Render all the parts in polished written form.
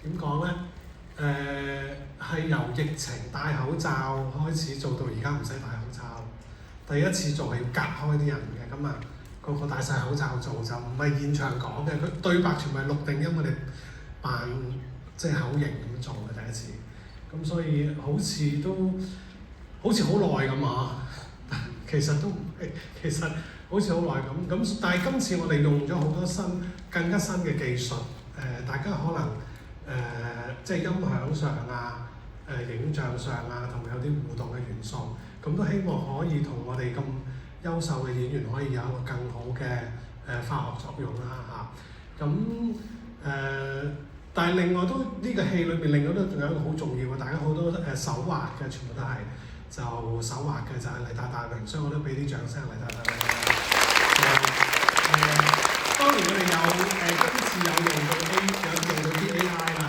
點講咧？係由疫情戴口罩開始做到而家唔使戴口罩。第一次做係要隔開啲人嘅，咁啊個個戴晒口罩做就唔係現場講嘅，佢對白全部係錄定音，我哋扮即係口型咁做嘅第一次。咁所以好似好耐咁啊，其實都唔係，其實好似好耐咁。咁但係今次我哋用咗好多更加新嘅技術，大家可能即係音響上啊、影像上啊，同埋有啲互動嘅元素，咁都希望可以同我哋咁優秀嘅演員可以有一個更好嘅化學作用啦嚇。但係另外都呢個戲裏邊，另外都仲有一個好重要嘅，大家好多手畫嘅，全部都係就手畫嘅，就係黎大大榮，所以我都俾啲掌聲黎大大榮。當然我哋有今次有用到啲 AI 啦，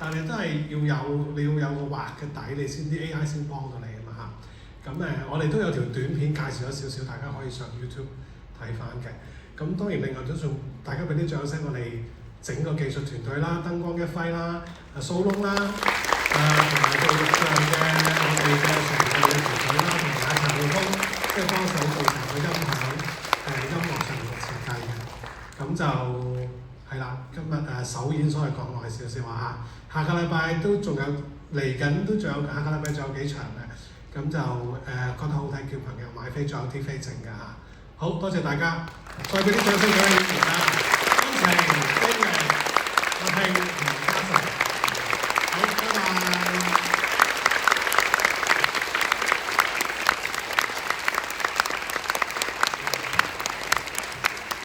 但係都係你要有個畫嘅底，你先啲 AI 先幫到你啊嘛嚇。咁我哋都有條短片介紹咗少少，大家可以上 YouTube 睇翻嘅。咁當然另外都仲大家俾啲掌聲，我哋整個技術團隊啦、燈光一輝啦、蘇窿啦，同埋做錄像嘅我哋嘅成個嘅團隊啦，同埋陳浩峰，即係幫手做成個音響音樂上面嘅設計嘅。咁就係啦，今日首演所以講耐少少話下個禮拜都仲有嚟緊，都仲有下個禮拜仲有幾場嘅。咁就覺得好睇，叫朋友買飛，仲有啲飛剩㗎嚇。好多謝大家，再俾啲掌聲俾演員啦。